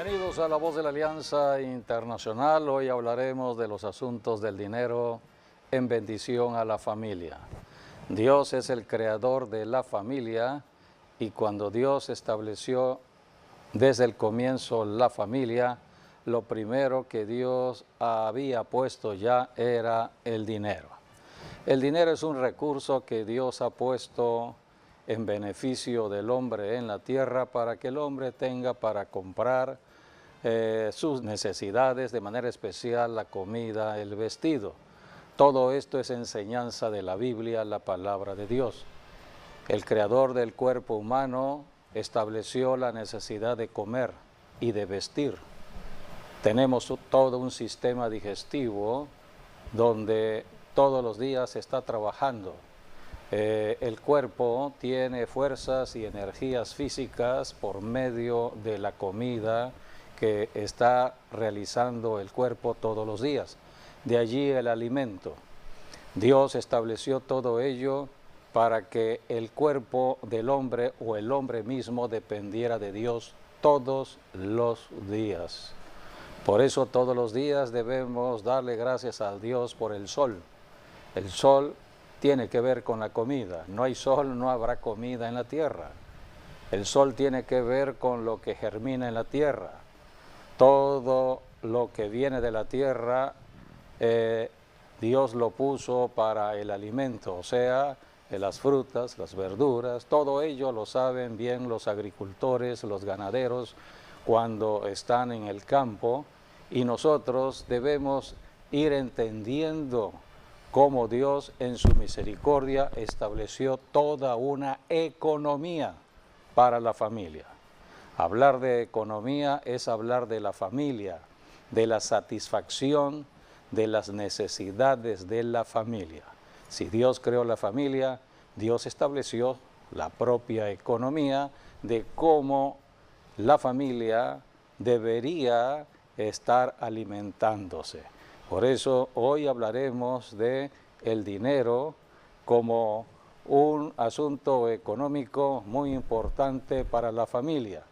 Bienvenidos a La Voz de la Alianza Internacional. Hoy hablaremos de los asuntos del dinero en bendición a la familia. Dios es el creador de la familia y cuando Dios estableció desde el comienzo la familia, lo primero que Dios había puesto ya era el dinero. El dinero es un recurso que Dios ha puesto en beneficio del hombre en la tierra para que el hombre tenga para comprar sus necesidades, de manera especial la comida, el vestido. Todo esto es enseñanza de la Biblia, la palabra de Dios. El creador del cuerpo humano estableció la necesidad de comer y de vestir. Tenemos todo un sistema digestivo donde todos los días se está trabajando. El cuerpo tiene fuerzas y energías físicas por medio de la comida que está realizando el cuerpo todos los días. De allí el alimento. Dios estableció todo ello para que el cuerpo del hombre o el hombre mismo dependiera de Dios todos los días. Por eso todos los días debemos darle gracias a Dios por el sol. El sol tiene que ver con la comida. No hay sol, no habrá comida en la tierra. El sol tiene que ver con lo que germina en la tierra. Todo lo que viene de la tierra, Dios lo puso para el alimento, o sea, las frutas, las verduras, todo ello lo saben bien los agricultores, los ganaderos, cuando están en el campo, y nosotros debemos ir entendiendo cómo Dios en su misericordia estableció toda una economía para la familia. Hablar de economía es hablar de la familia, de la satisfacción de las necesidades de la familia. Si Dios creó la familia, Dios estableció la propia economía de cómo la familia debería estar alimentándose. Por eso hoy hablaremos de el dinero como un asunto económico muy importante para la familia.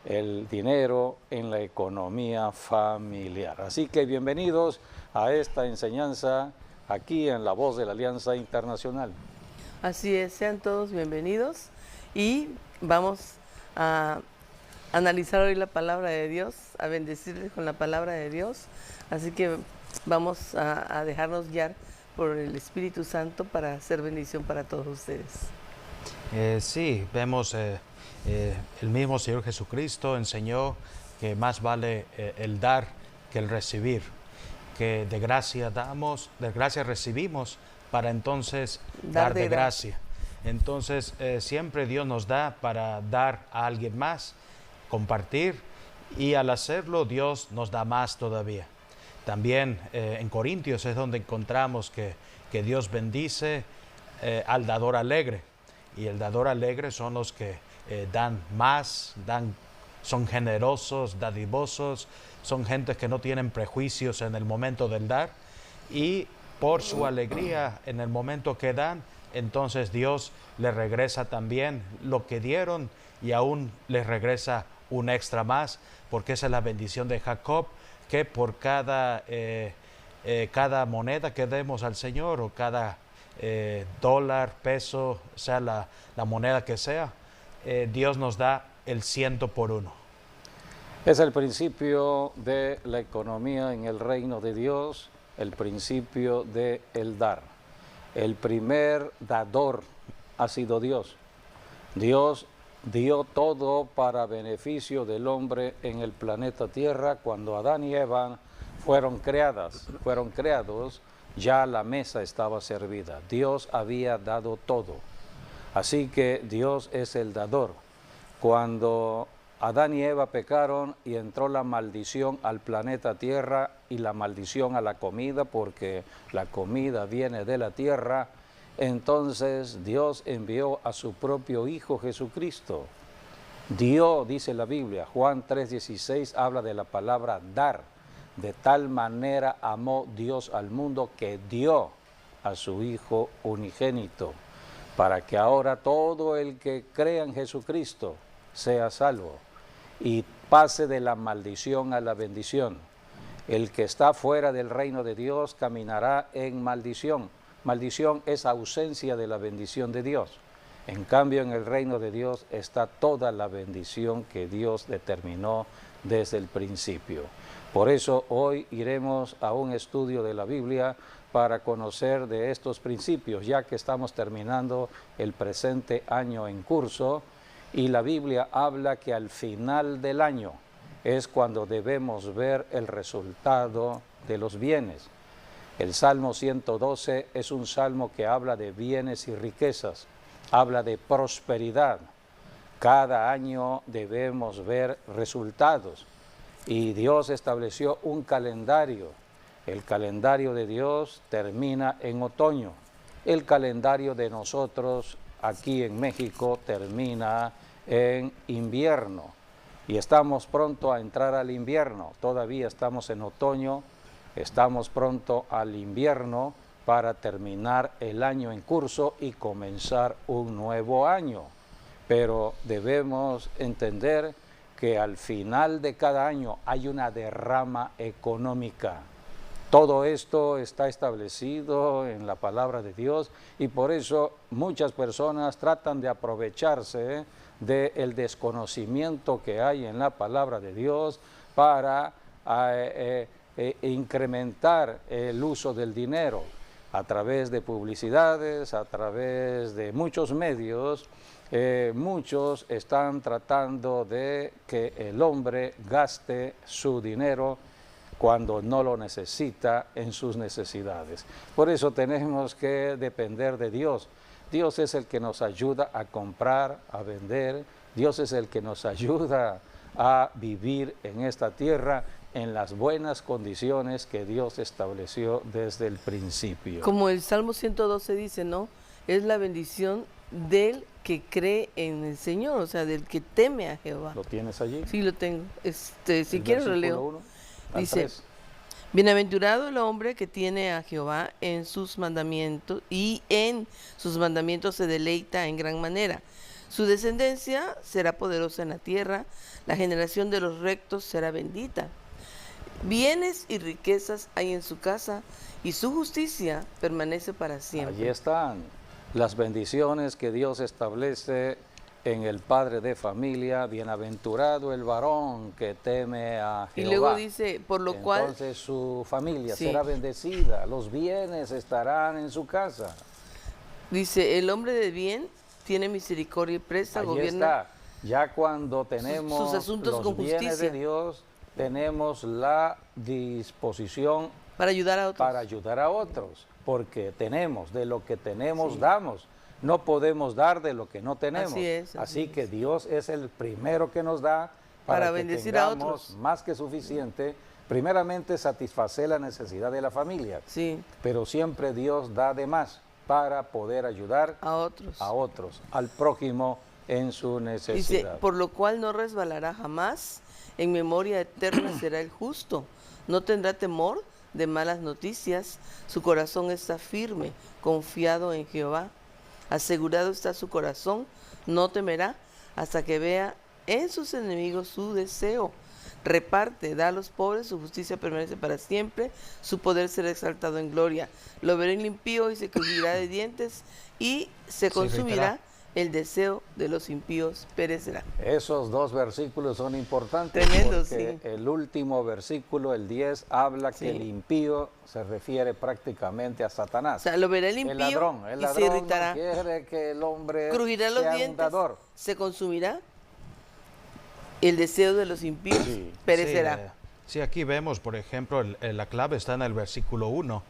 El dinero en la economía familiar. Así que bienvenidos a esta enseñanza aquí en La Voz de la Alianza Internacional. Así es, sean todos bienvenidos y vamos a analizar hoy la palabra de Dios, a bendecirles con la palabra de Dios. Así que vamos a dejarnos guiar por el Espíritu Santo para hacer bendición para todos ustedes. Sí, vemos el mismo Señor Jesucristo enseñó que más vale el dar que el recibir, que de gracia damos, de gracia recibimos para entonces dar de gracia. Entonces siempre Dios nos da para dar a alguien más, compartir, y al hacerlo Dios nos da más todavía. También en Corintios es donde encontramos que Dios bendice al dador alegre. Y el dador alegre son los que dan más, son generosos, dadivosos, son gentes que no tienen prejuicios en el momento del dar. Y por su alegría en el momento que dan, entonces Dios les regresa también lo que dieron y aún les regresa un extra más, porque esa es la bendición de Jacob, que por cada moneda que demos al Señor o cada dólar, peso, sea la moneda que sea, Dios nos da el 100 por 1. Es el principio de la economía en el reino de Dios, el principio de el dar. El primer dador ha sido Dios. Dios dio todo para beneficio del hombre en el planeta Tierra. Cuando Adán y Eva fueron creados, ya la mesa estaba servida. Dios había dado todo. Así que Dios es el dador. Cuando Adán y Eva pecaron y entró la maldición al planeta Tierra y la maldición a la comida, porque la comida viene de la tierra, entonces Dios envió a su propio Hijo Jesucristo. Dio, dice la Biblia, Juan 3:16 habla de la palabra dar. De tal manera amó Dios al mundo que dio a su Hijo unigénito, para que ahora todo el que crea en Jesucristo sea salvo. y pase de la maldición a la bendición. El que está fuera del reino de Dios caminará en maldición. Maldición es ausencia de la bendición de Dios. En cambio, en el reino de Dios está toda la bendición que Dios determinó desde el principio. Por eso hoy iremos a un estudio de la Biblia para conocer de estos principios, ya que estamos terminando el presente año en curso, y la Biblia habla que al final del año es cuando debemos ver el resultado de los bienes. El Salmo 112 es un salmo que habla de bienes y riquezas, habla de prosperidad. Cada año debemos ver resultados y Dios estableció un calendario. El calendario de Dios termina en otoño. El calendario de nosotros aquí en México termina en invierno. Y estamos pronto a entrar al invierno. Todavía estamos en otoño, estamos pronto al invierno para terminar el año en curso y comenzar un nuevo año. Pero debemos entender que al final de cada año hay una derrama económica. Todo esto está establecido en la palabra de Dios y por eso muchas personas tratan de aprovecharse del desconocimiento que hay en la palabra de Dios para incrementar el uso del dinero a través de publicidades, a través de muchos medios. Muchos están tratando de que el hombre gaste su dinero cuando no lo necesita en sus necesidades. Por eso tenemos que depender de Dios. Dios es el que nos ayuda a comprar, a vender. Dios es el que nos ayuda a vivir en esta tierra en las buenas condiciones que Dios estableció desde el principio. Como el Salmo 112 dice, ¿no? Es la bendición del que cree en el Señor, o sea, del que teme a Jehová. ¿Lo tienes allí? Sí, lo tengo. Si quieres lo leo. 1 al Dice, 3. Bienaventurado el hombre que tiene a Jehová en sus mandamientos, y en sus mandamientos se deleita en gran manera. Su descendencia será poderosa en la tierra, la generación de los rectos será bendita. Bienes y riquezas hay en su casa, y su justicia permanece para siempre. Allí están las bendiciones que Dios establece en el padre de familia. Bienaventurado el varón que teme a Jehová. Y luego dice, por lo cual... Entonces su familia Sí. será bendecida, los bienes estarán en su casa. Dice, el hombre de bien tiene misericordia y presta, Allí gobierna está. Ya cuando tenemos sus asuntos los con bienes justicia. de Dios, tenemos la disposición para ayudar a otros. para ayudar a otros, porque tenemos, de lo que tenemos damos. No podemos dar de lo que no tenemos. Así que Dios es el primero que nos da Para que bendecir a tengamos otros. más que suficiente. Primeramente satisfacer la necesidad de la familia, Sí, pero siempre Dios da de más para poder ayudar a otros. a otros, al prójimo en su Dice, necesidad. por lo cual no resbalará jamás, en memoria eterna será el justo. No tendrá temor de malas noticias, su corazón está firme, confiado en Jehová. Asegurado está su corazón, no temerá hasta que vea en sus enemigos su deseo. Reparte, da a los pobres, su justicia permanece para siempre, su poder será exaltado en gloria. Lo verá el impío y se crujirá de dientes, y se consumirá. El deseo de los impíos perecerá. Esos dos versículos son importantes. Tremendos, porque sí. el último versículo, el 10, habla Sí. que el impío se refiere prácticamente a O Satanás. sea, lo verá el impío el ladrón y se irritará. no quiere que el hombre Crujirá los sea un dientes, dador. se consumirá. El deseo de los impíos Sí. perecerá. Sí, aquí vemos, por ejemplo, la clave está en el versículo 1,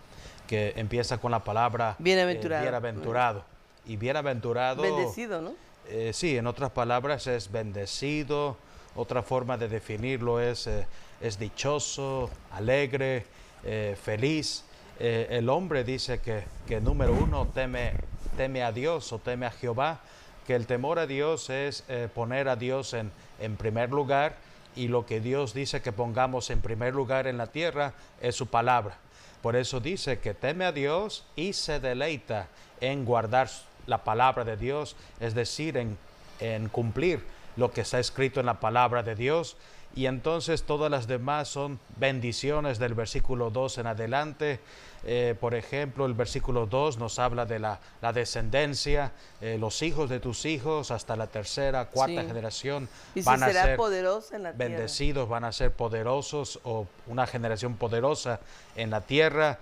que empieza con la palabra Bienaventurado. bienaventurado. Y bienaventurado, Bendecido, ¿no? sí, en otras palabras es bendecido. Otra forma de definirlo es dichoso, alegre, feliz. El hombre dice que número uno teme a Dios o teme a Jehová, que el temor a Dios es poner a Dios en primer lugar, y lo que Dios dice que pongamos en primer lugar en la tierra es su palabra. Por eso dice que teme a Dios y se deleita en guardar la palabra de Dios, es decir, en cumplir lo que está escrito en la palabra de Dios. Y entonces todas las demás son bendiciones del versículo 2 en adelante. Por ejemplo, el versículo 2 nos habla de la descendencia, los hijos de tus hijos hasta la tercera, cuarta generación van a ser poderosos en la bendecidos, tierra. Van a ser poderosos o una generación poderosa en la tierra.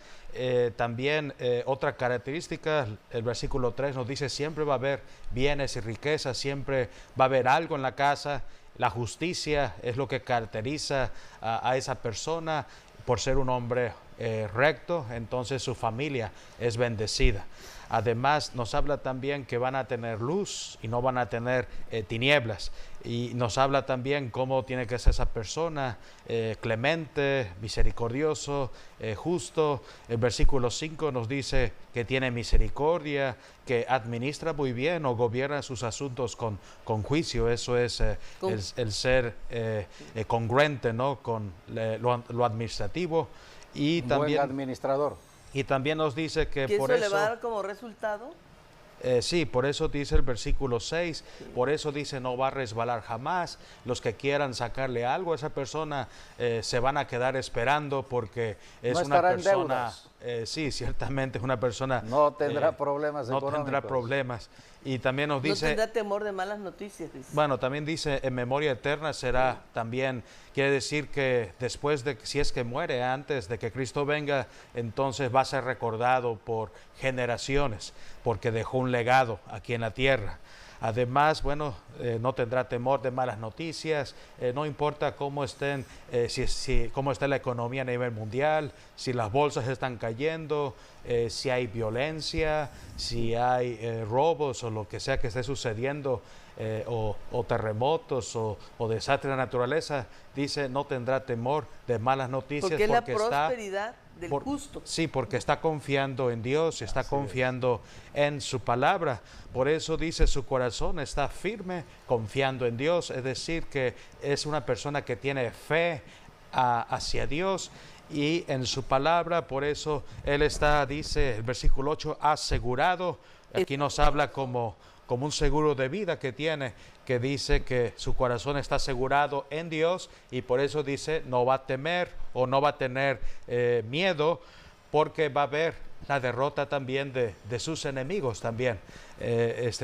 También otra característica, el versículo 3 nos dice siempre va a haber bienes y riquezas, siempre va a haber algo en la casa. La justicia es lo que caracteriza a esa persona por ser un hombre recto, entonces su familia es bendecida. Además nos habla también que van a tener luz y no van a tener tinieblas. Y nos habla también cómo tiene que ser esa persona, clemente, misericordioso, justo. El versículo 5 nos dice que tiene misericordia, que administra muy bien o gobierna sus asuntos con juicio. Eso es el ser congruente, ¿no? Con lo administrativo. Y un también, buen administrador. Y también nos dice que por eso eso... le va a dar como resultado. Sí, por eso dice el versículo 6, por eso dice no va a resbalar jamás. Los que quieran sacarle algo a esa persona se van a quedar esperando porque es una persona, sí, ciertamente es una persona... No tendrá problemas no económicos. tendrá problemas. Y también nos dice... No tendrá temor de malas noticias. Dice. Bueno, también dice en memoria eterna será también, quiere decir que después de, si es que muere antes de que Cristo venga, entonces va a ser recordado por generaciones, porque dejó un legado aquí en la tierra. Además, bueno, no tendrá temor de malas noticias, no importa cómo estén, cómo está la economía a nivel mundial, si las bolsas están cayendo, si hay violencia, si hay robos o lo que sea que esté sucediendo, o terremotos o desastres de la naturaleza, dice no tendrá temor de malas noticias porque es la prosperidad del justo. Sí, porque está confiando en Dios, está confiando en su palabra. Por eso dice su corazón está firme, confiando en Dios. Es decir, que es una persona que tiene fe hacia Dios y en su palabra. Por eso él está, dice el versículo 8, asegurado. Aquí nos habla como un seguro de vida que tiene, que dice que su corazón está asegurado en Dios y por eso dice no va a temer o no va a tener miedo, porque va a haber la derrota también de sus enemigos también.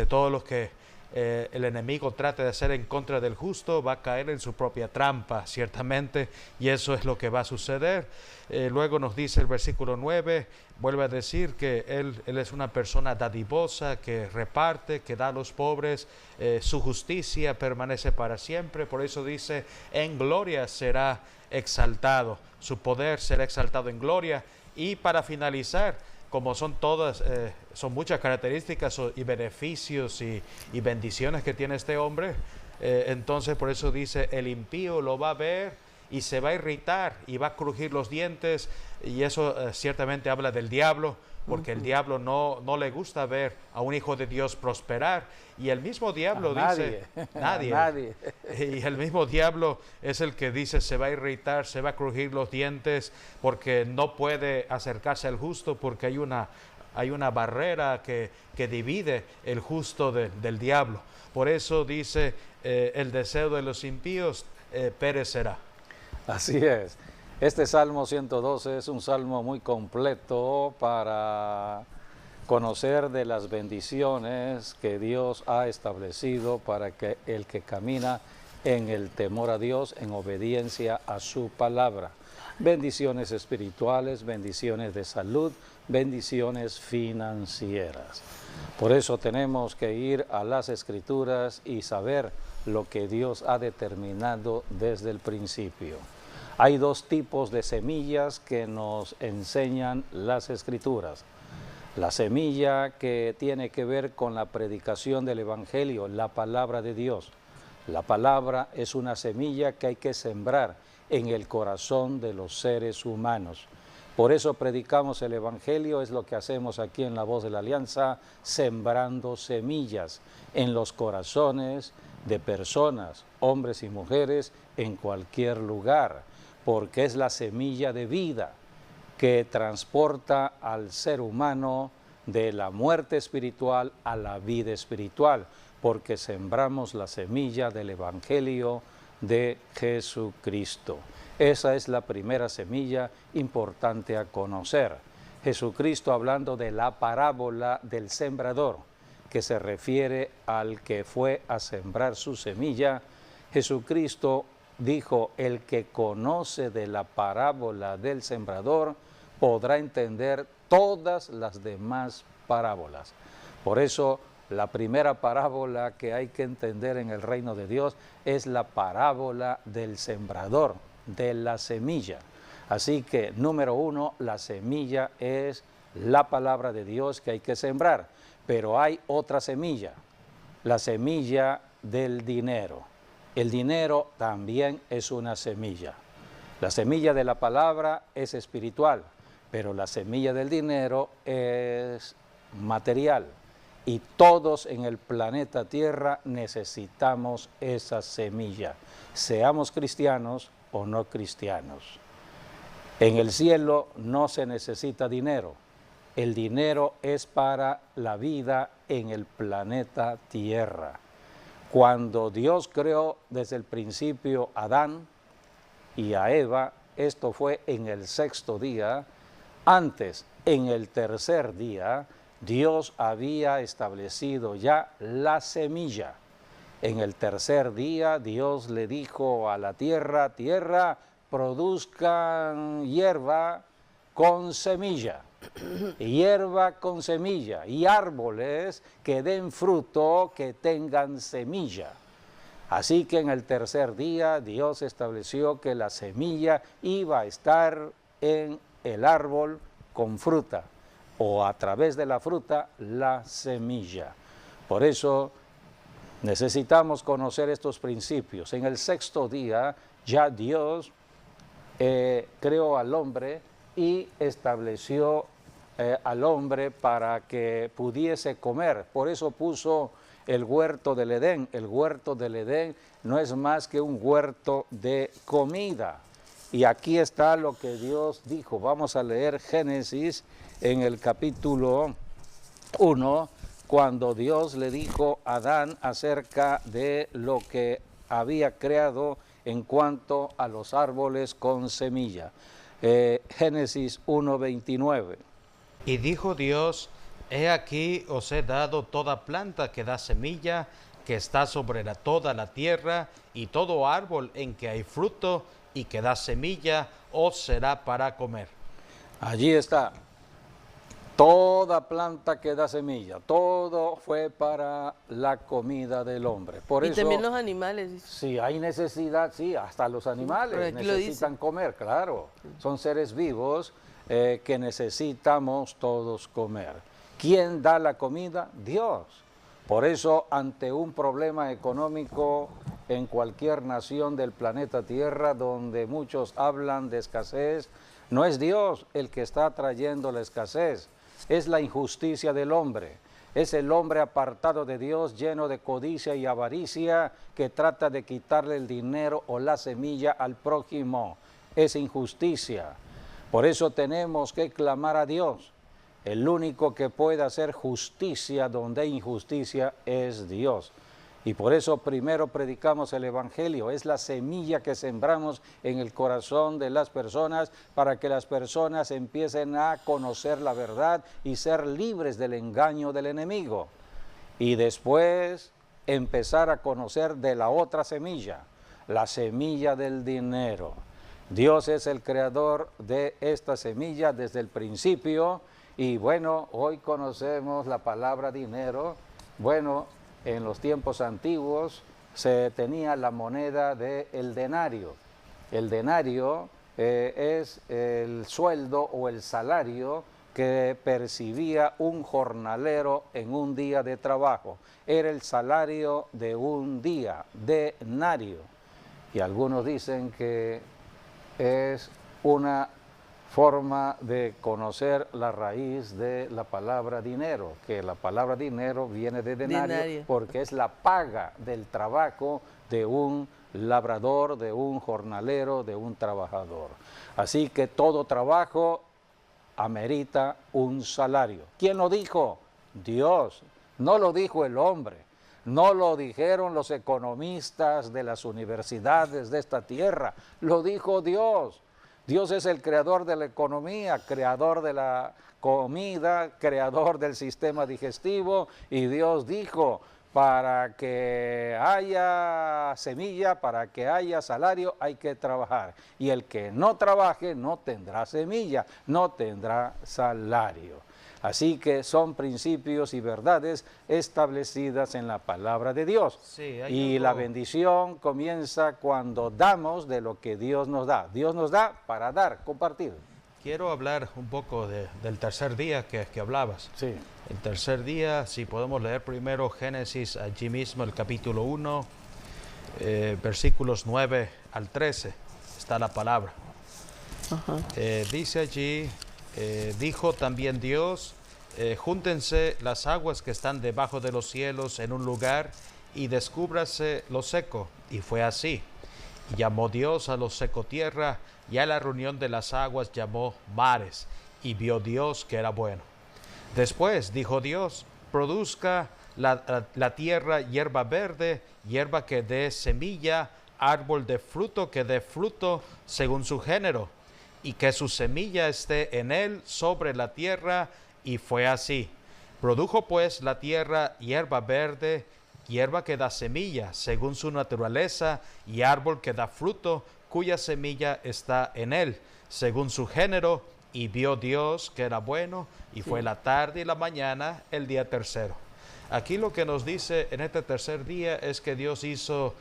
Todo lo que el enemigo trate de hacer en contra del justo va a caer en su propia trampa, ciertamente, y eso es lo que va a suceder. Luego nos dice el versículo 9, vuelve a decir que él es una persona dadivosa, que reparte, que da a los pobres, su justicia permanece para siempre, por eso dice, en gloria será exaltado, su poder será exaltado en gloria. Y para finalizar, como son todas, son muchas características y beneficios y bendiciones que tiene este hombre, entonces por eso dice, el impío lo va a ver y se va a irritar y va a crujir los dientes, y eso ciertamente habla del diablo, porque el diablo no le gusta ver a un hijo de Dios prosperar, y el mismo diablo dice, nadie. Y el mismo diablo es el que dice se va a irritar, se va a crujir los dientes, porque no puede acercarse al justo, porque hay una barrera que divide el justo del diablo. Por eso dice, el deseo de los impíos perecerá. Así es. Este Salmo 112 es un salmo muy completo para conocer de las bendiciones que Dios ha establecido para que el que camina en el temor a Dios, en obediencia a su palabra. Bendiciones espirituales, bendiciones de salud, bendiciones financieras. Por eso tenemos que ir a las Escrituras y saber lo que Dios ha determinado desde el principio. Hay dos tipos de semillas que nos enseñan las Escrituras. La semilla que tiene que ver con la predicación del Evangelio, la palabra de Dios. La palabra es una semilla que hay que sembrar en el corazón de los seres humanos. Por eso predicamos el Evangelio, es lo que hacemos aquí en La Voz de la Alianza, sembrando semillas en los corazones de personas, hombres y mujeres, en cualquier lugar, porque es la semilla de vida que transporta al ser humano de la muerte espiritual a la vida espiritual. porque sembramos la semilla del Evangelio de Jesucristo. Esa es la primera semilla importante a conocer. Jesucristo hablando de la parábola del sembrador, que se refiere al que fue a sembrar su semilla. Jesucristo dijo, el que conoce de la parábola del sembrador podrá entender todas las demás parábolas. Por eso, la primera parábola que hay que entender en el reino de Dios es la parábola del sembrador, de la semilla. Así que, número uno, la semilla es la palabra de Dios que hay que sembrar. Pero hay otra semilla, la semilla del dinero. El dinero también es una semilla. La semilla de la palabra es espiritual, pero la semilla del dinero es material. Y todos en el planeta Tierra necesitamos esa semilla, seamos cristianos o no cristianos. En el cielo no se necesita dinero. El dinero es para la vida en el planeta Tierra. Cuando Dios creó desde el principio a Adán y a Eva, esto fue en el sexto día. Antes, en el tercer día, Dios había establecido ya la semilla. En el tercer día, Dios le dijo a la tierra, tierra, produzcan hierba con semilla. Hierba con semilla y árboles que den fruto, que tengan semilla. Así que en el tercer día Dios estableció que la semilla iba a estar en el árbol con fruta, o a través de la fruta, la semilla. Por eso necesitamos conocer estos principios. En el sexto día ya Dios creó al hombre y estableció al hombre para que pudiese comer. Por eso puso el huerto del Edén. El huerto del Edén no es más que un huerto de comida. Y aquí está lo que Dios dijo. Vamos a leer Génesis en el capítulo 1, cuando Dios le dijo a Adán acerca de lo que había creado en cuanto a los árboles con semilla. Génesis 1:29. Y dijo Dios, he aquí os he dado toda planta que da semilla, que está sobre toda la tierra, y todo árbol en que hay fruto y que da semilla, os será para comer. Allí está. Toda planta que da semilla, todo fue para la comida del hombre. Por eso, también los animales. si hay necesidad, sí, hasta los animales necesitan comer, claro. Son seres vivos que necesitamos todos comer. ¿Quién da la comida? Dios. Por eso, ante un problema económico en cualquier nación del planeta Tierra, donde muchos hablan de escasez, no es Dios el que está trayendo la escasez. Es la injusticia del hombre, es el hombre apartado de Dios, lleno de codicia y avaricia, que trata de quitarle el dinero o la semilla al prójimo. Es injusticia. Por eso tenemos que clamar a Dios. El único que puede hacer justicia donde hay injusticia es Dios. Y por eso primero predicamos el Evangelio, es la semilla que sembramos en el corazón de las personas para que las personas empiecen a conocer la verdad y ser libres del engaño del enemigo. Y después empezar a conocer de la otra semilla, la semilla del dinero. Dios es el creador de esta semilla desde el principio y bueno, hoy conocemos la palabra dinero. Bueno, en los tiempos antiguos se tenía la moneda del denario. El denario es el sueldo o el salario que percibía un jornalero en un día de trabajo. Era el salario de un día, denario. Y algunos dicen que es una forma de conocer la raíz de la palabra dinero, que la palabra dinero viene de denario, porque es la paga del trabajo de un labrador, de un jornalero, de un trabajador. Así que todo trabajo amerita un salario. ¿Quién lo dijo? Dios. No lo dijo el hombre. No lo dijeron los economistas de las universidades de esta tierra, lo dijo Dios. Dios es el creador de la economía, creador de la comida, creador del sistema digestivo, y Dios dijo, para que haya semilla, para que haya salario, hay que trabajar. Y el que no trabaje no tendrá semilla, no tendrá salario. Así que son principios y verdades establecidas en la palabra de Dios. Sí, y la bendición comienza cuando damos de lo que Dios nos da. Dios nos da para dar, compartir. Quiero hablar un poco del tercer día que hablabas. Sí. El tercer día, si podemos leer primero Génesis, allí mismo el capítulo 1, versículos 9 al 13, está la palabra. Dice allí, dijo también Dios, júntense las aguas que están debajo de los cielos en un lugar y descúbrase lo seco. Y fue así. Y llamó Dios a lo seco tierra, y a la reunión de las aguas llamó mares. Y vio Dios que era bueno. Después dijo Dios, produzca la tierra hierba verde, hierba que dé semilla, árbol de fruto que dé fruto según su género, y que su semilla esté en él sobre la tierra, y fue así. Produjo pues la tierra hierba verde, hierba que da semilla según su naturaleza, y árbol que da fruto, cuya semilla está en él, según su género, y vio Dios que era bueno, y fue la tarde y la mañana el día tercero. Aquí lo que nos dice en este tercer día es que Dios hizo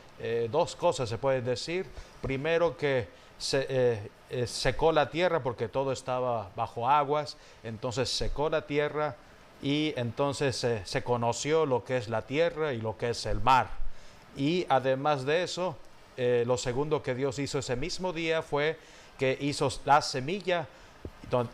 dos cosas, se puede decir. Primero, que secó la tierra porque todo estaba bajo aguas, entonces secó la tierra y entonces se conoció lo que es la tierra y lo que es el mar. Y además de eso, lo segundo que Dios hizo ese mismo día fue que hizo la semilla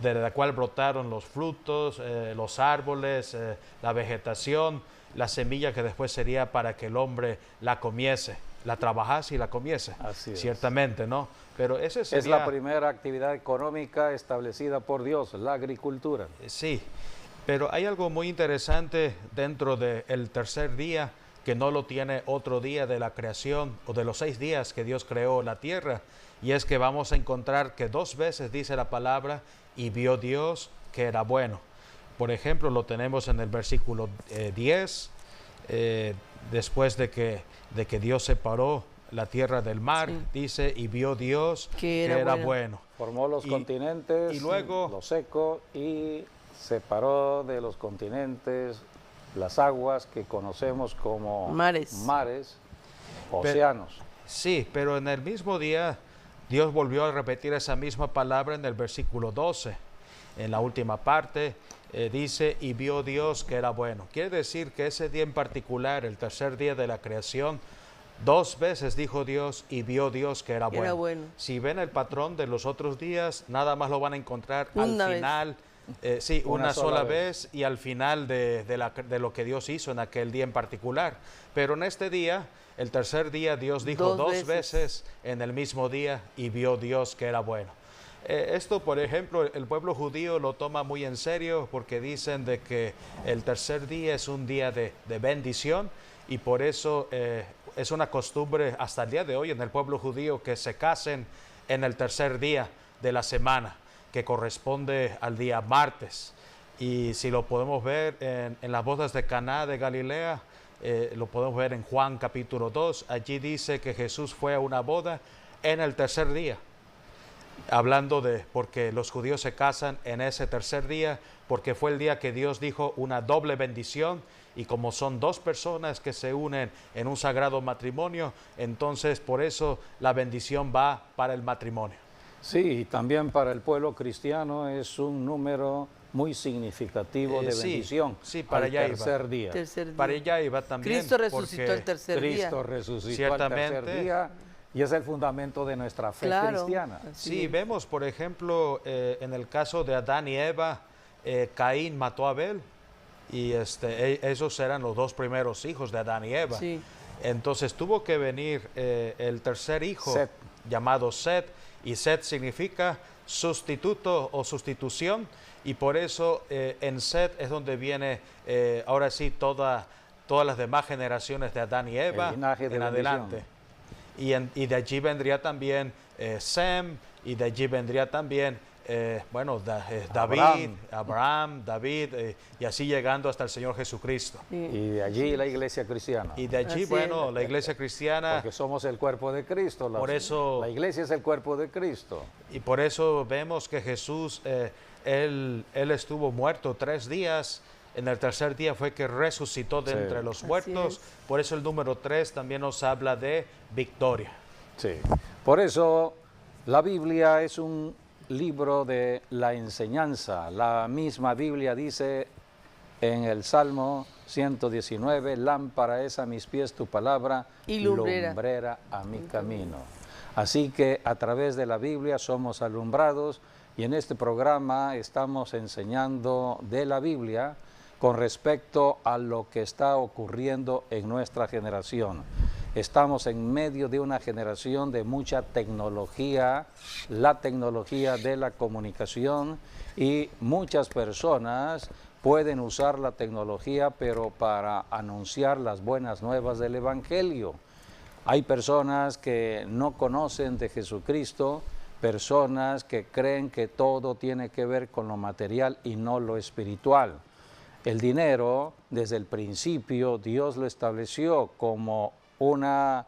de la cual brotaron los frutos, los árboles, la vegetación, la semilla que después sería para que el hombre la comiese, la trabajase y la comiese. Así es. Ciertamente, ¿no? Pero ese sería, es la primera actividad económica establecida por Dios, la agricultura. Sí, pero hay algo muy interesante dentro del tercer día que no lo tiene otro día de la creación o de los 6 días que Dios creó la tierra, y es que vamos a encontrar que 2 veces dice la palabra, y vio Dios que era bueno. Por ejemplo, lo tenemos en el versículo 10, después de que Dios separó la tierra del mar, dice, y vio Dios que era bueno. Formó los continentes, y luego lo seco, y separó de los continentes las aguas que conocemos como mares, océanos. Sí, pero en el mismo día Dios volvió a repetir esa misma palabra en el versículo 12. En la última parte dice, y vio Dios que era bueno. Quiere decir que ese día en particular, el tercer día de la creación, 2 veces dijo Dios y vio Dios que era bueno. Si ven el patrón de los otros días, nada más lo van a encontrar al final. Una sola vez y al final de lo que Dios hizo en aquel día en particular. Pero en este día, el tercer día, Dios dijo 2 veces en el mismo día, y vio Dios que era bueno. Esto, por ejemplo, el pueblo judío lo toma muy en serio porque dicen de que el tercer día es un día de bendición, y por eso es una costumbre hasta el día de hoy en el pueblo judío que se casen en el tercer día de la semana, que corresponde al día martes. Y si lo podemos ver en las bodas de Caná de Galilea, lo podemos ver en Juan capítulo 2, allí dice que Jesús fue a una boda en el tercer día, hablando porque los judíos se casan en ese tercer día, porque fue el día que Dios dijo una doble bendición, y como son 2 personas que se unen en un sagrado matrimonio, entonces por eso la bendición va para el matrimonio. Sí, y también para el pueblo cristiano es un número muy significativo de bendición. Sí, para allá tercer día. Para allá iba también. Cristo resucitó el tercer día. Cristo resucitó el tercer día, y es el fundamento de nuestra fe cristiana. Sí, vemos, por ejemplo, en el caso de Adán y Eva, Caín mató a Abel, y esos eran los 2 primeros hijos de Adán y Eva. Sí. Entonces tuvo que venir el tercer hijo, Set, llamado Set, y Set significa sustituto o sustitución, y por eso en Set es donde viene ahora sí toda todas las demás generaciones de Adán y Eva linaje de en adelante. Y de allí vendría también Sem, y de allí vendría también David, Abraham, David, y así llegando hasta el Señor Jesucristo. Y de allí la iglesia cristiana. Y de allí, Así bueno, es. la iglesia cristiana, Porque somos el cuerpo de Cristo. Por eso- la iglesia es el cuerpo de Cristo. y por eso vemos que Jesús, él estuvo muerto 3 días, en el tercer día fue que resucitó de Sí. entre los Así muertos, es. por eso el número 3 también nos habla de victoria. Sí. Por eso la Biblia es un libro de la enseñanza. La misma Biblia dice en el Salmo 119, lámpara es a mis pies tu palabra Y lumbrera. lumbrera a mi camino. Así que a través de la Biblia somos alumbrados y en este programa estamos enseñando de la Biblia con respecto a lo que está ocurriendo en nuestra generación. Estamos en medio de una generación de mucha tecnología, la tecnología de la comunicación, y muchas personas pueden usar la tecnología pero para anunciar las buenas nuevas del Evangelio. Hay personas que no conocen de Jesucristo, personas que creen que todo tiene que ver con lo material y no lo espiritual. El dinero, desde el principio, Dios lo estableció como una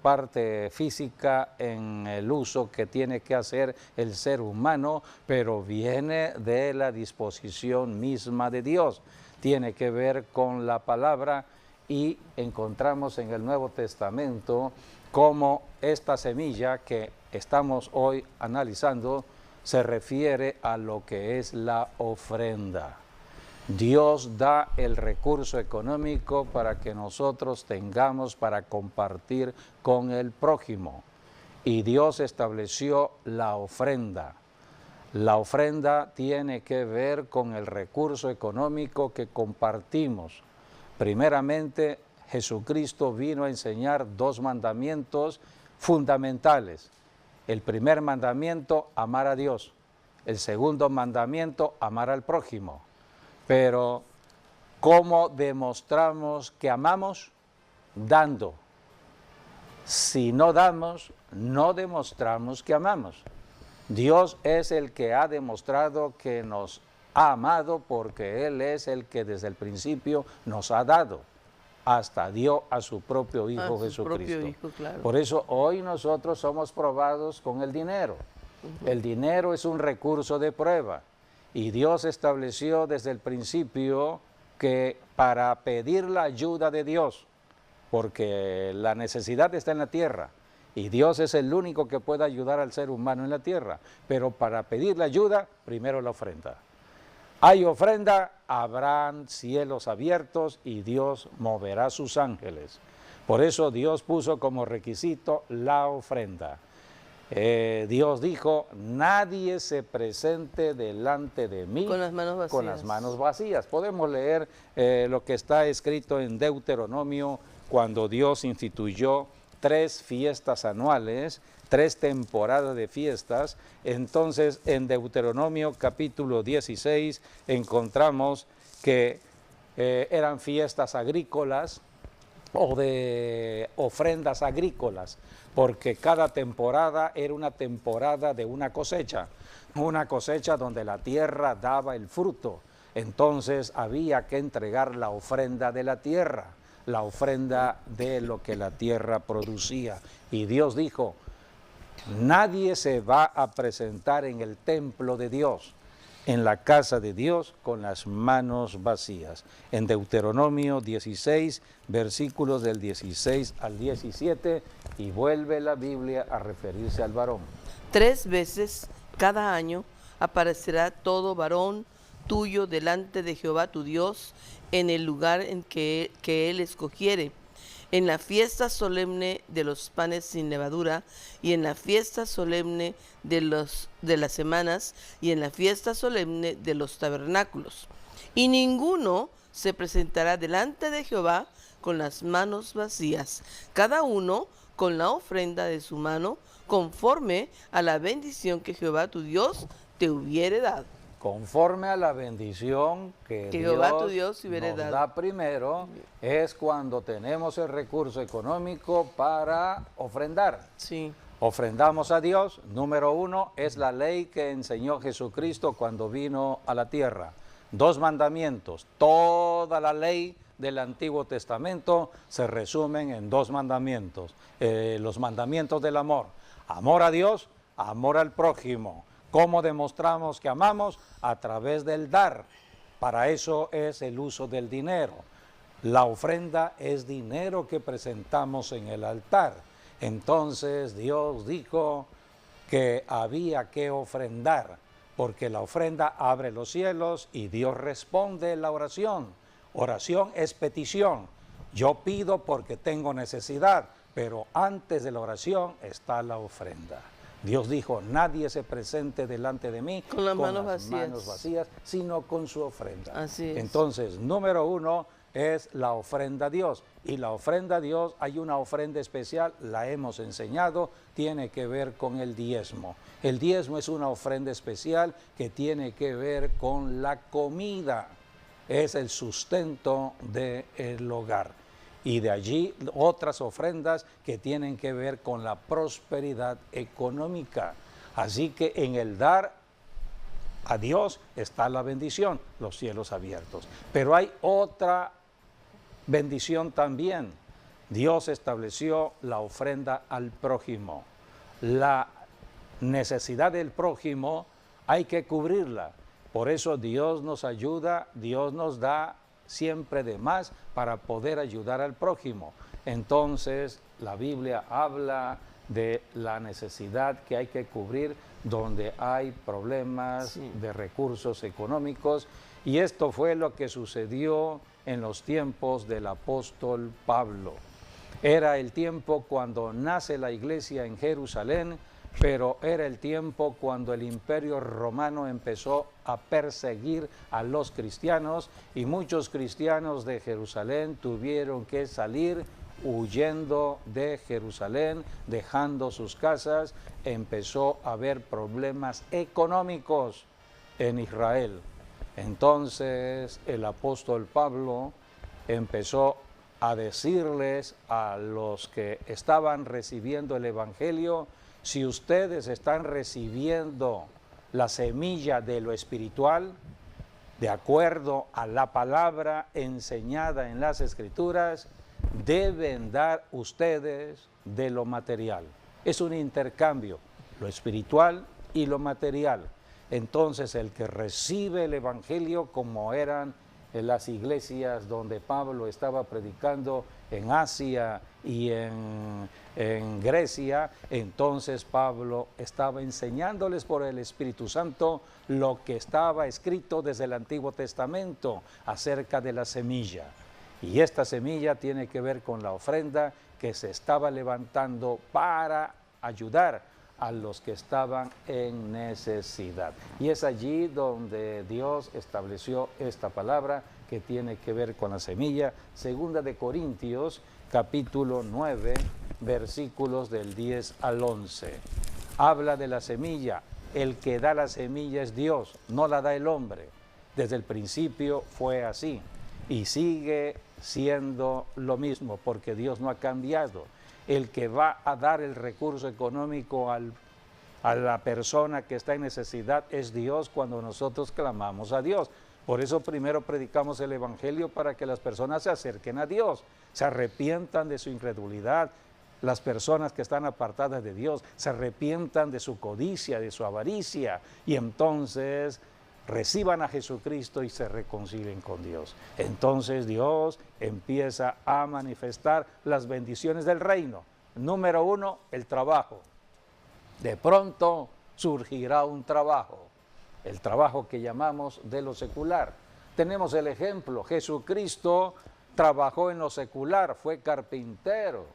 parte física en el uso que tiene que hacer el ser humano, pero viene de la disposición misma de Dios. Tiene que ver con la palabra y encontramos en el Nuevo Testamento cómo esta semilla que estamos hoy analizando se refiere a lo que es la ofrenda. Dios da el recurso económico para que nosotros tengamos para compartir con el prójimo. Y Dios estableció la ofrenda. La ofrenda tiene que ver con el recurso económico que compartimos. Primeramente, Jesucristo vino a enseñar 2 mandamientos fundamentales. El primer mandamiento, amar a Dios. El segundo mandamiento, amar al prójimo. Pero, ¿cómo demostramos que amamos? Dando. Si no damos, no demostramos que amamos. Dios es el que ha demostrado que nos ha amado porque Él es el que desde el principio nos ha dado. Hasta dio a su propio Hijo Jesucristo. Propio Hijo, claro. Por eso hoy nosotros somos probados con el dinero. El dinero es un recurso de prueba. Y Dios estableció desde el principio que para pedir la ayuda de Dios, porque la necesidad está en la tierra, y Dios es el único que puede ayudar al ser humano en la tierra, pero para pedir la ayuda, primero la ofrenda. Hay ofrenda, habrán cielos abiertos y Dios moverá sus ángeles. Por eso Dios puso como requisito la ofrenda. Dios dijo, nadie se presente delante de mí Con las manos vacías. con las manos vacías. Podemos leer lo que está escrito en Deuteronomio cuando Dios instituyó 3 fiestas anuales, 3 temporadas de fiestas. Entonces en Deuteronomio capítulo 16 encontramos que eran fiestas agrícolas o de ofrendas agrícolas, porque cada temporada era una temporada de una cosecha donde la tierra daba el fruto. Entonces había que entregar la ofrenda de la tierra, la ofrenda de lo que la tierra producía. Y Dios dijo, nadie se va a presentar en el templo de Dios, en la casa de Dios, con las manos vacías. En Deuteronomio 16, versículos del 16 al 17, y vuelve la Biblia a referirse al varón. 3 veces cada año aparecerá todo varón tuyo delante de Jehová tu Dios en el lugar en que Él escogiere, en la fiesta solemne de los panes sin levadura, y en la fiesta solemne de las semanas, y en la fiesta solemne de los tabernáculos. Y ninguno se presentará delante de Jehová con las manos vacías, cada uno con la ofrenda de su mano, conforme a la bendición que Jehová tu Dios te hubiere dado. conforme a la bendición que Jehová tu Dios hubiere nos dado. da primero, es cuando tenemos el recurso económico para ofrendar. Sí, Ofrendamos a Dios. Número 1 es la ley que enseñó Jesucristo cuando vino a la tierra. 2 mandamientos. Toda la ley del Antiguo Testamento se resumen en 2 mandamientos. Los mandamientos del amor. Amor a Dios, amor al prójimo. ¿Cómo demostramos que amamos? A través del dar. Para eso es el uso del dinero. La ofrenda es dinero que presentamos en el altar. Entonces Dios dijo que había que ofrendar, porque la ofrenda abre los cielos y Dios responde la oración. Oración es petición. Yo pido porque tengo necesidad, pero antes de la oración está la ofrenda. Dios dijo, nadie se presente delante de mí con las manos manos vacías, sino con su ofrenda. Así es. Entonces, número 1 es la ofrenda a Dios. Y la ofrenda a Dios, hay una ofrenda especial, la hemos enseñado, tiene que ver con el diezmo. El diezmo es una ofrenda especial que tiene que ver con la comida. Es el sustento del hogar. Y de allí otras ofrendas que tienen que ver con la prosperidad económica. Así que en el dar a Dios está la bendición, los cielos abiertos. Pero hay otra bendición también. Dios estableció la ofrenda al prójimo. La necesidad del prójimo hay que cubrirla. Por eso Dios nos ayuda, Dios nos da siempre de más para poder ayudar al prójimo. Entonces la Biblia habla de la necesidad que hay que cubrir donde hay problemas de recursos económicos, y esto fue lo que sucedió en los tiempos del apóstol Pablo. Era el tiempo cuando nace la iglesia en Jerusalén, pero era el tiempo cuando el Imperio Romano empezó a perseguir a los cristianos, y muchos cristianos de Jerusalén tuvieron que salir huyendo de Jerusalén, dejando sus casas. Empezó a haber problemas económicos en Israel. Entonces el apóstol Pablo empezó a decirles a los que estaban recibiendo el Evangelio: si ustedes están recibiendo la semilla de lo espiritual, de acuerdo a la palabra enseñada en las Escrituras, deben dar ustedes de lo material. Es un intercambio, lo espiritual y lo material. Entonces el que recibe el Evangelio, como eran en las iglesias donde Pablo estaba predicando en Asia y en Grecia, entonces Pablo estaba enseñándoles por el Espíritu Santo lo que estaba escrito desde el Antiguo Testamento acerca de la semilla. Y esta semilla tiene que ver con la ofrenda que se estaba levantando para ayudar a los que estaban en necesidad. Y es allí donde Dios estableció esta palabra que tiene que ver con la semilla. Segunda de Corintios, capítulo 9, versículos del 10 al 11. Habla de la semilla. El que da la semilla es Dios, no la da el hombre. Desde el principio fue así y sigue siendo lo mismo, porque Dios no ha cambiado. El que va a dar el recurso económico a la persona que está en necesidad es Dios cuando nosotros clamamos a Dios. Por eso primero predicamos el Evangelio, para que las personas se acerquen a Dios, se arrepientan de su incredulidad. Las personas que están apartadas de Dios se arrepientan de su codicia, de su avaricia, y entonces reciban a Jesucristo y se reconcilien con Dios. Entonces Dios empieza a manifestar las bendiciones del reino. Número 1, el trabajo. De pronto surgirá un trabajo, el trabajo que llamamos de lo secular. Tenemos el ejemplo: Jesucristo trabajó en lo secular, fue carpintero.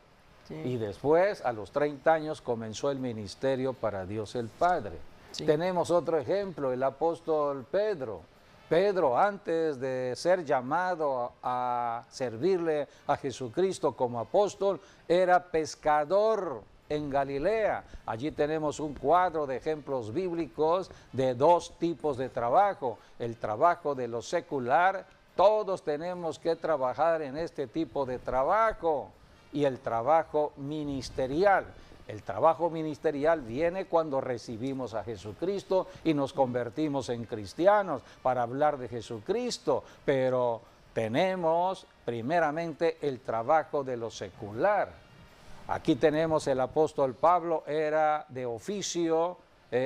Sí. Y después, a los 30 años, comenzó el ministerio para Dios el Padre. Sí. Tenemos otro ejemplo, el apóstol Pedro. Pedro, antes de ser llamado a servirle a Jesucristo como apóstol, era pescador en Galilea. Allí tenemos un cuadro de ejemplos bíblicos de dos tipos de trabajo. El trabajo de lo secular, todos tenemos que trabajar en este tipo de trabajo, y el trabajo ministerial. El trabajo ministerial viene cuando recibimos a Jesucristo y nos convertimos en cristianos para hablar de Jesucristo, pero tenemos primeramente el trabajo de lo secular. Aquí tenemos el apóstol Pablo, era de oficio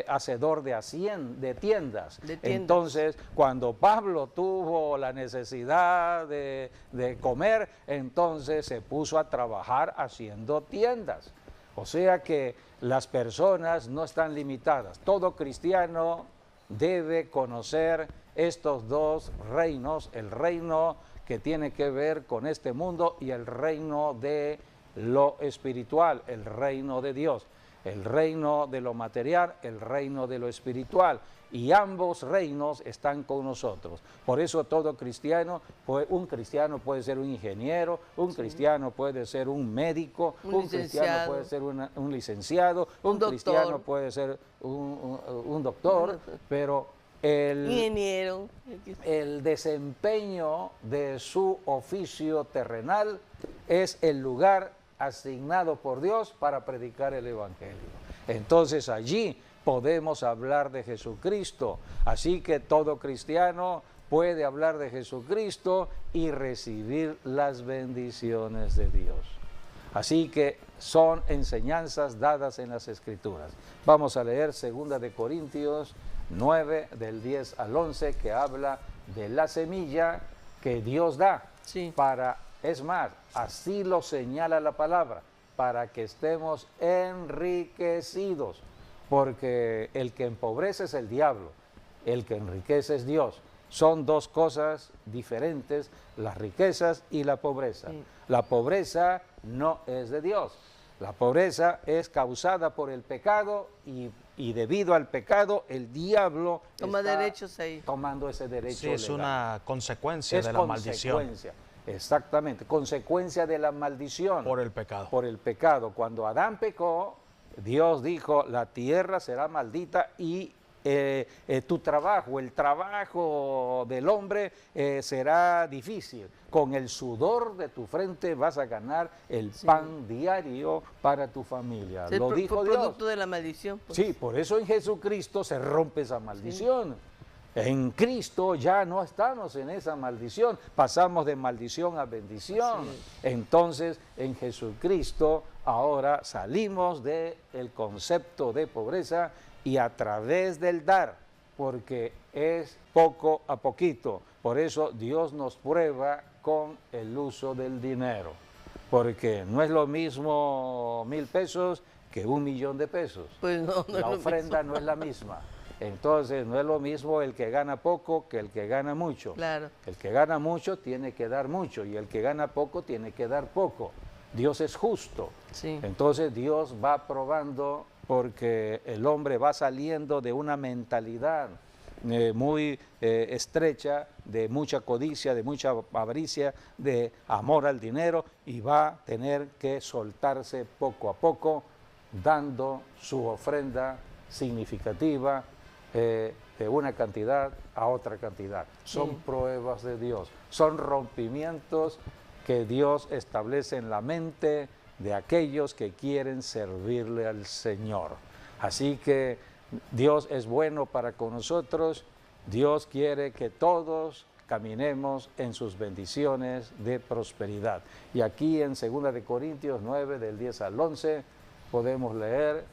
hacedor de tiendas. Entonces, cuando Pablo tuvo la necesidad de comer, entonces se puso a trabajar haciendo tiendas. O sea que las personas no están limitadas. Todo cristiano debe conocer estos dos reinos, el reino que tiene que ver con este mundo y el reino de lo espiritual, el reino de Dios, el reino de lo material, el reino de lo espiritual. Y ambos reinos están con nosotros. Por eso todo cristiano, un cristiano puede ser un ingeniero, un cristiano puede ser un médico, un cristiano puede ser un licenciado, un cristiano puede ser un doctor, pero ingeniero, el desempeño de su oficio terrenal es el lugar asignado por Dios para predicar el Evangelio. Entonces allí podemos hablar de Jesucristo. Así que todo cristiano puede hablar de Jesucristo y recibir las bendiciones de Dios. Así que son enseñanzas dadas en las Escrituras. Vamos a leer 2 de Corintios 9, del 10 al 11, que habla de la semilla que Dios da. Sí. Es más, así lo señala la palabra, para que estemos enriquecidos. Porque el que empobrece es el diablo, el que enriquece es Dios. Son dos cosas diferentes, las riquezas y la pobreza. Sí. La pobreza no es de Dios. La pobreza es causada por el pecado y debido al pecado el diablo toma derechos ahí. Tomando ese derecho legal. Es una consecuencia de la maldición. Exactamente, consecuencia de la maldición. Por el pecado. Por el pecado. Cuando Adán pecó, Dios dijo, la tierra será maldita y tu trabajo, el trabajo del hombre será difícil. Con el sudor de tu frente vas a ganar el pan diario para tu familia. Sí, lo dijo Dios. Producto de la maldición. Pues. Sí, por eso en Jesucristo se rompe esa maldición. Sí. En Cristo ya no estamos en esa maldición, pasamos de maldición a bendición. Entonces, en Jesucristo ahora salimos del concepto de pobreza y a través del dar, porque es poco a poquito. Por eso Dios nos prueba con el uso del dinero, porque no es lo mismo 1,000 pesos que 1,000,000 de pesos. Pues no, la ofrenda no es la misma. Entonces no es lo mismo el que gana poco que el que gana mucho. Claro. El que gana mucho tiene que dar mucho y el que gana poco tiene que dar poco. Dios es justo. Sí. Entonces Dios va probando porque el hombre va saliendo de una mentalidad muy estrecha, de mucha codicia, de mucha avaricia, de amor al dinero, y va a tener que soltarse poco a poco, dando su ofrenda significativa de una cantidad a otra cantidad. Son pruebas de Dios, son rompimientos que Dios establece en la mente de aquellos que quieren servirle al Señor. Así que Dios es bueno para con nosotros. Dios quiere que todos caminemos en sus bendiciones de prosperidad. Y aquí en 2 de Corintios 9, del 10 al 11, podemos leer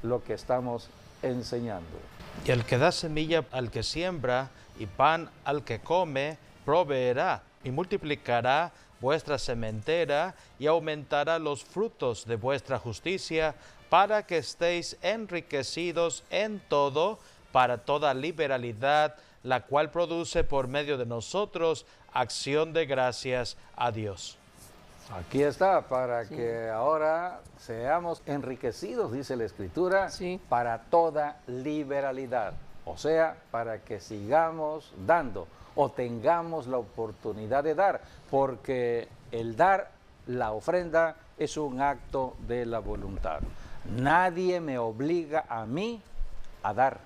lo que estamos enseñando. Y el que da semilla al que siembra y pan al que come, proveerá y multiplicará vuestra sementera y aumentará los frutos de vuestra justicia, para que estéis enriquecidos en todo, para toda liberalidad, la cual produce por medio de nosotros acción de gracias a Dios. Aquí está, para que ahora seamos enriquecidos, dice la Escritura, para toda liberalidad. O sea, para que sigamos dando o tengamos la oportunidad de dar, porque el dar, la ofrenda, es un acto de la voluntad. Nadie me obliga a mí a dar.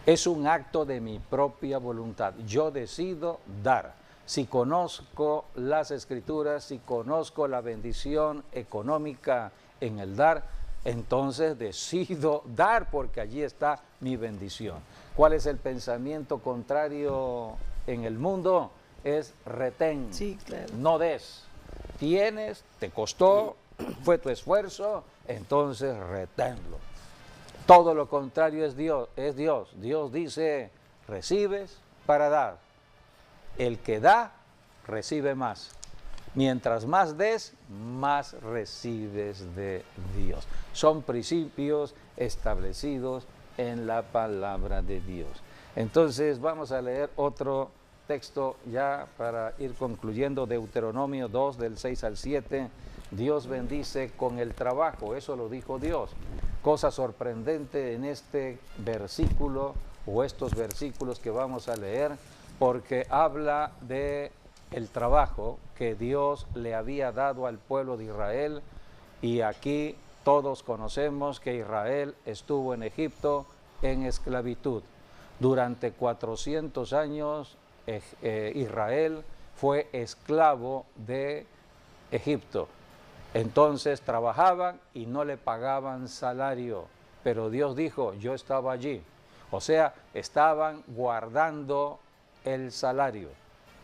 Es un acto de mi propia voluntad. Yo decido dar. Si conozco las Escrituras, si conozco la bendición económica en el dar, entonces decido dar porque allí está mi bendición. ¿Cuál es el pensamiento contrario en el mundo? Es retén, Sí, claro. no des. Tienes, te costó, fue tu esfuerzo, entonces reténlo. Todo lo contrario es Dios, Dios dice, recibes para dar. El que da, recibe más. Mientras más des, más recibes de Dios. Son principios establecidos en la palabra de Dios. Entonces vamos a leer otro texto ya para ir concluyendo, Deuteronomio 2 del 6 al 7. Dios bendice con el trabajo, eso lo dijo Dios. Cosa sorprendente en este versículo o estos versículos que vamos a leer, porque habla de el trabajo que Dios le había dado al pueblo de Israel, y aquí todos conocemos que Israel estuvo en Egipto en esclavitud. Durante 400 años Israel fue esclavo de Egipto. Entonces trabajaban y no le pagaban salario, pero Dios dijo, yo estaba allí. O sea, estaban guardando el salario.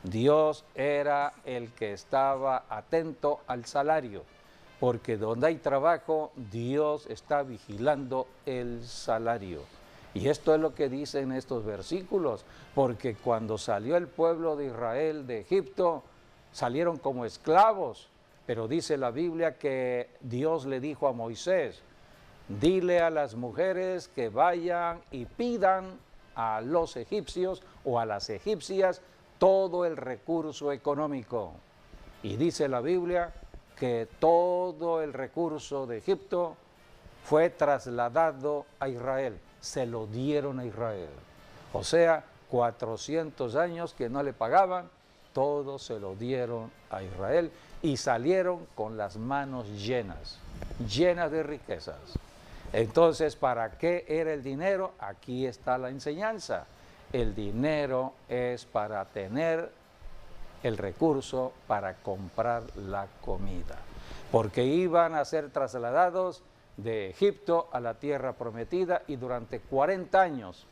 Dios era el que estaba atento al salario, porque donde hay trabajo, Dios está vigilando el salario. Y esto es lo que dicen estos versículos, porque cuando salió el pueblo de Israel de Egipto, salieron como esclavos, pero dice la Biblia que Dios le dijo a Moisés, dile a las mujeres que vayan y pidan a los egipcios o a las egipcias todo el recurso económico. Y dice la Biblia que todo el recurso de Egipto fue trasladado a Israel, se lo dieron a Israel. O sea, 400 años que no le pagaban, todo se lo dieron a Israel y salieron con las manos llenas, llenas de riquezas. Entonces, ¿para qué era el dinero? Aquí está la enseñanza. El dinero es para tener el recurso para comprar la comida, porque iban a ser trasladados de Egipto a la tierra prometida y durante 40 años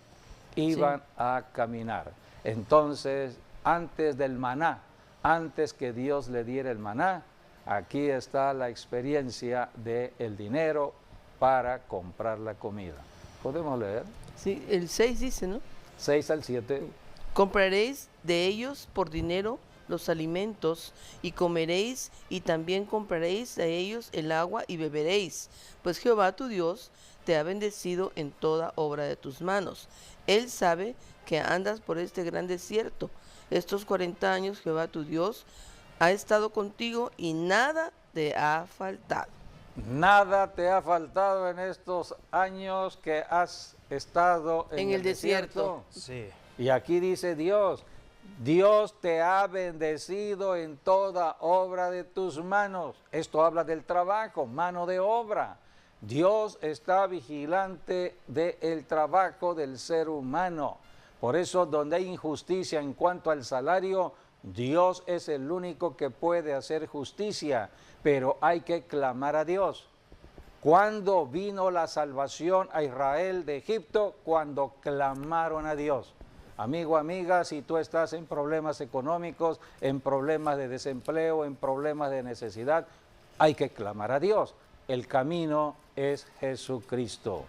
iban a caminar. Entonces, antes del maná, antes que Dios le diera el maná, aquí está la experiencia del dinero para comprar la comida. ¿Podemos leer? Sí, el 6 dice, ¿no? 6 al 7. Compraréis de ellos por dinero los alimentos y comeréis, y también compraréis de ellos el agua y beberéis, pues Jehová tu Dios te ha bendecido en toda obra de tus manos. Él sabe que andas por este gran desierto. Estos 40 años Jehová tu Dios ha estado contigo y nada te ha faltado. Nada te ha faltado en estos años que has estado en el desierto. Sí. Y aquí dice Dios, Dios te ha bendecido en toda obra de tus manos. Esto habla del trabajo, mano de obra. Dios está vigilante del trabajo del ser humano. Por eso, donde hay injusticia en cuanto al salario, Dios es el único que puede hacer justicia, pero hay que clamar a Dios. ¿Cuándo vino la salvación a Israel de Egipto? Cuando clamaron a Dios. Amigo, amiga, si tú estás en problemas económicos, en problemas de desempleo, en problemas de necesidad, hay que clamar a Dios. El camino es Jesucristo.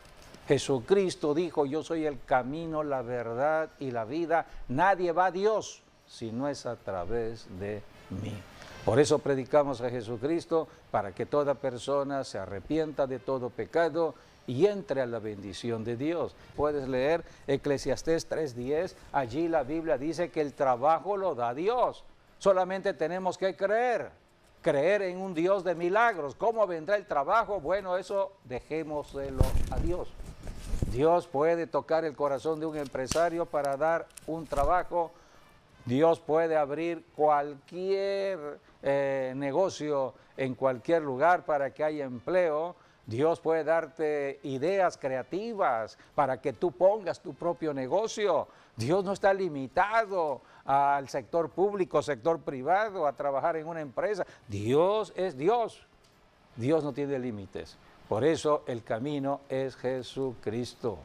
Jesucristo dijo, yo soy el camino, la verdad y la vida. Nadie va a Dios si no es a través de mí. Por eso predicamos a Jesucristo, para que toda persona se arrepienta de todo pecado y entre a la bendición de Dios. Puedes leer Eclesiastés 3:10, allí la Biblia dice que el trabajo lo da Dios. Solamente tenemos que creer en un Dios de milagros. ¿Cómo vendrá el trabajo? Bueno, eso dejémoselo a Dios. Dios puede tocar el corazón de un empresario para dar un trabajo. Dios puede abrir cualquier negocio en cualquier lugar para que haya empleo, Dios puede darte ideas creativas para que tú pongas tu propio negocio. Dios no está limitado al sector público, sector privado, a trabajar en una empresa. Dios es Dios. Dios no tiene límites. Por eso el camino es Jesucristo.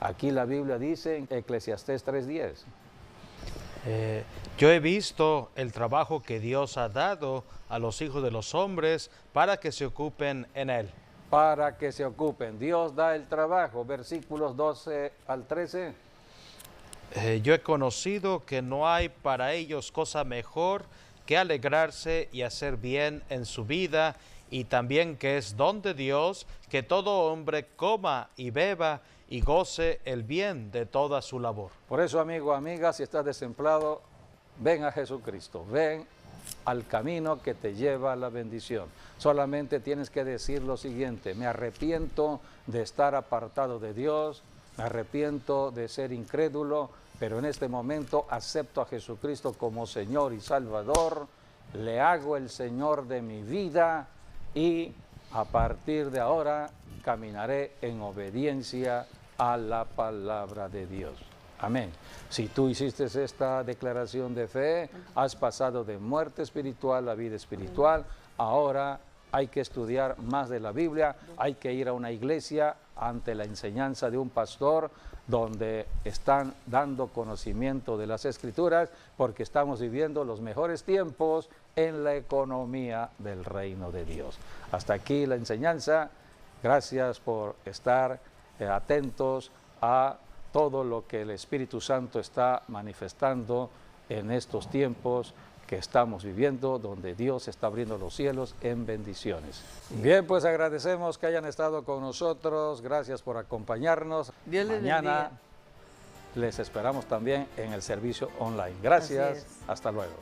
Aquí la Biblia dice en Eclesiastés 3:10. Yo he visto el trabajo que Dios ha dado a los hijos de los hombres para que se ocupen en él. Para que se ocupen. Dios da el trabajo. Versículos 12 al 13. Yo he conocido que no hay para ellos cosa mejor que alegrarse y hacer bien en su vida, y también que es don de Dios que todo hombre coma y beba y goce el bien de toda su labor. Por eso, amigo, amiga, si estás desempleado, ven a Jesucristo, ven al camino que te lleva a la bendición. Solamente tienes que decir lo siguiente: me arrepiento de estar apartado de Dios, me arrepiento de ser incrédulo, pero en este momento acepto a Jesucristo como Señor y Salvador, le hago el Señor de mi vida y a partir de ahora caminaré en obediencia a la palabra de Dios. Amén. Si tú hiciste esta declaración de fe, has pasado de muerte espiritual a vida espiritual. Ahora hay que estudiar más de la Biblia, hay que ir a una iglesia ante la enseñanza de un pastor donde están dando conocimiento de las Escrituras, porque estamos viviendo los mejores tiempos en la economía del reino de Dios. Hasta aquí la enseñanza. Gracias por estar atentos a todo lo que el Espíritu Santo está manifestando en estos tiempos que estamos viviendo, donde Dios está abriendo los cielos en bendiciones. Bien, pues agradecemos que hayan estado con nosotros. Gracias por acompañarnos. Dios les Mañana bendiga. les esperamos también en el servicio online. Gracias. Así es. Hasta luego.